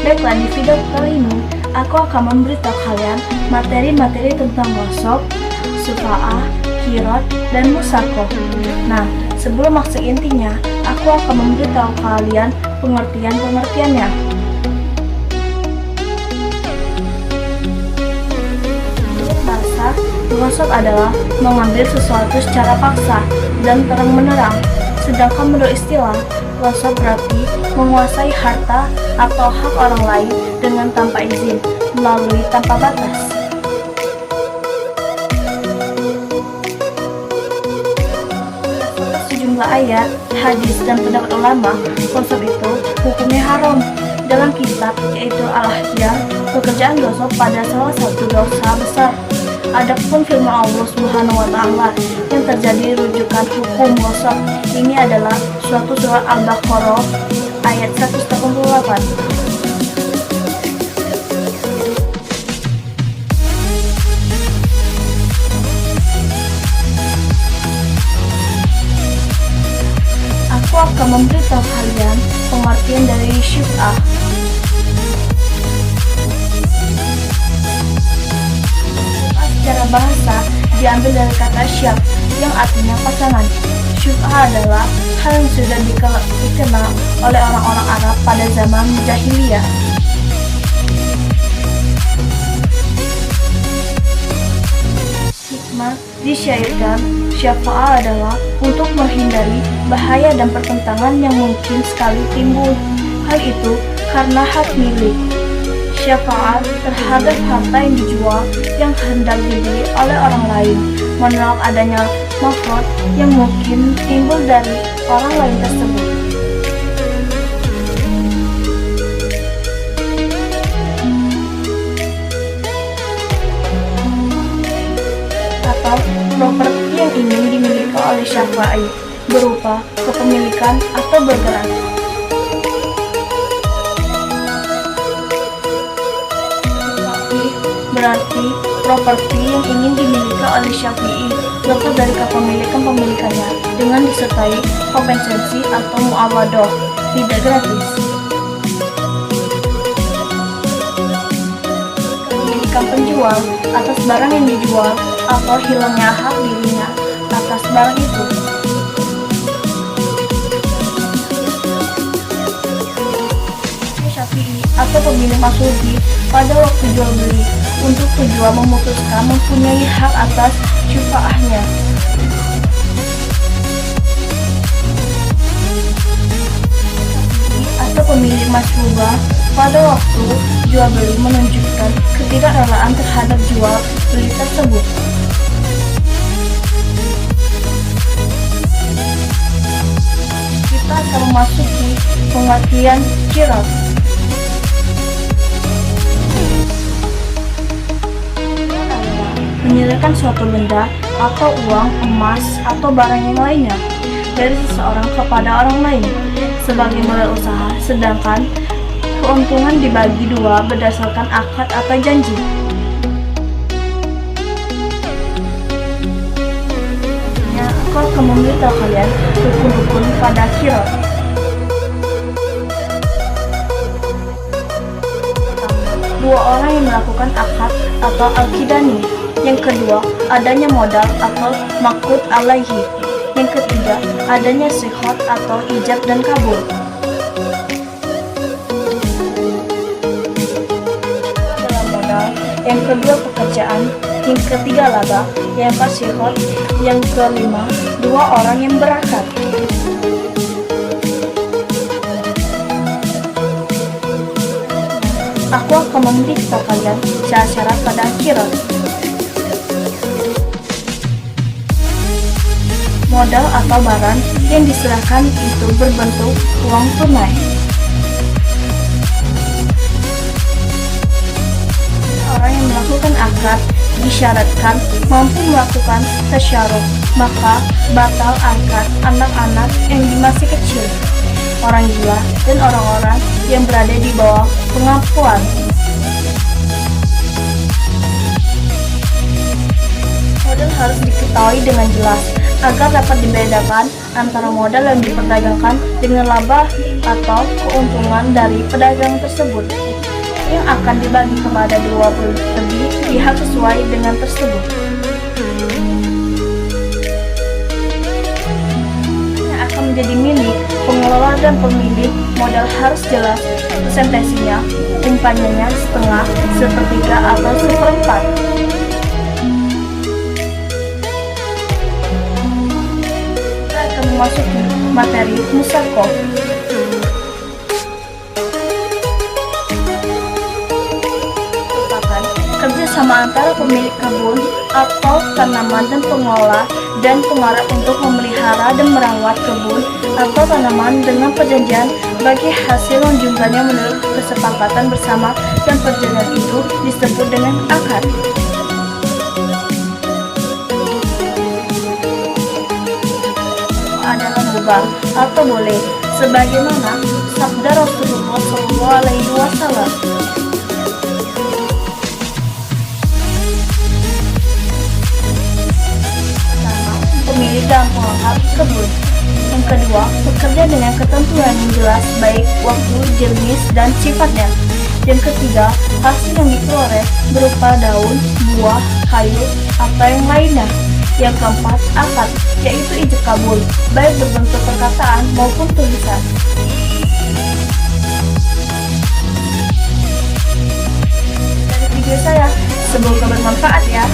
Baiklah, di video kali ini aku akan memberitahu kalian materi-materi tentang gosok, syufa'ah, qirot, dan musakoh. Nah, sebelum masuk intinya, aku akan memberitahu kalian pengertian-pengertiannya. Menurut bahasa, gosok adalah mengambil sesuatu secara paksa dan terang-menerang. Sedangkan menurut istilah, gosok berarti menguasai harta atau hak orang lain dengan tanpa izin, melalui tanpa batas. Berdasarkan sejumlah ayat, hadis, dan pendapat ulama, gosok itu hukumnya haram. Dalam kitab yaitu Al-Ahkam, pekerjaan gosok pada salah satu dosa besar. Adapun firman Allah Subhanahu wa Ta'ala yang terjadi rujukan hukum gosok ini adalah suatu surat Al-Baqarah ayat 188. Aku akan memberitahu kalian pengertian dari syufa'ah. Secara bahasa diambil dari kata syaf yang artinya pasangan. Syufa'ah adalah hal yang sudah dikenal oleh orang-orang Arab pada zaman jahiliyah. Hikmah disyairkan syufa'ah adalah untuk menghindari bahaya dan pertentangan yang mungkin sekali timbul. Hal itu karena hak milik. Syafa'at terhadap harta yang dijual yang hendak dibeli oleh orang lain, menolak adanya manfaat yang mungkin timbul dari orang lain tersebut. Atau properti yang ingin dimiliki oleh syafa'at berupa kepemilikan atau bergerak. Berarti properti yang ingin dimiliki oleh Syafi'i lepas dari kepemilikan-pemilikannya dengan disertai kompensasi atau muawadah, tidak gratis. Kepemilikan penjual atas barang yang dijual atau hilangnya hak dirinya atas barang itu. Syafi'i atau pemilik masruhi pada waktu jual beli untuk penjual memutuskan mempunyai hak atas syufa'ahnya. Atau pemilik masrubah pada waktu jual beli menunjukkan ketidakrelaan terhadap jual beli tersebut. Kita akan memasuki pengertian qirot. Menyerahkan suatu benda atau uang, emas, atau barang yang lainnya dari seseorang kepada orang lain sebagai modal usaha, sedangkan keuntungan dibagi dua berdasarkan akad atau janji. Aku akan memberitahu kalian rukun-rukun pada qirot. Dua orang yang melakukan akad atau al-qidani. Yang kedua, adanya modal atau maqud alaihi. Yang ketiga, adanya sikhot atau ijab dan kabul. Dalam modal, yang kedua pekerjaan, yang ketiga laba, yang keempat sikhot, yang kelima dua orang yang berakad. Aku akan memberitahu kalian syarat-syarat pada qirot. Modal atau barang yang diserahkan itu berbentuk uang tunai. Orang yang melakukan akad disyaratkan mampu melakukan tasyaruf, maka batal akad anak-anak yang masih kecil, orang gila, dan orang-orang yang berada di bawah pengakuan. Modal harus diketahui dengan jelas agar dapat dibedakan antara modal yang diperdagangkan dengan laba atau keuntungan dari pedagang tersebut. yang akan dibagi kepada 20 lebih pihak sesuai dengan tersebut. Yang akan menjadi milik pengelola dan pemilik modal harus jelas presentasinya, umpamanya setengah, sepertiga, atau seperempat. Kita akan memasuki materi musakoh. Kerjasama antara pemilik kebun atau tanaman dan pengelola dan pengarah untuk memelihara dan merawat kebun atau tanaman dengan perjanjian bagi hasil yang jumlahnya menurut kesepakatan bersama, dan perjanjian itu disebut dengan akad. Adalah mubah atau boleh, sebagaimana sabda Rasulullah SAW. Pemilik dan pengelola kebun. Yang kedua, bekerja dengan ketentuan yang jelas baik waktu, jenis, dan sifatnya. Yang ketiga, hasil yang diperoleh berupa daun, buah, kayu, atau yang lainnya. Yang keempat, akad, yaitu ijab kabul, baik berbentuk perkataan maupun tulisan. Dari video saya, semoga bermanfaat ya.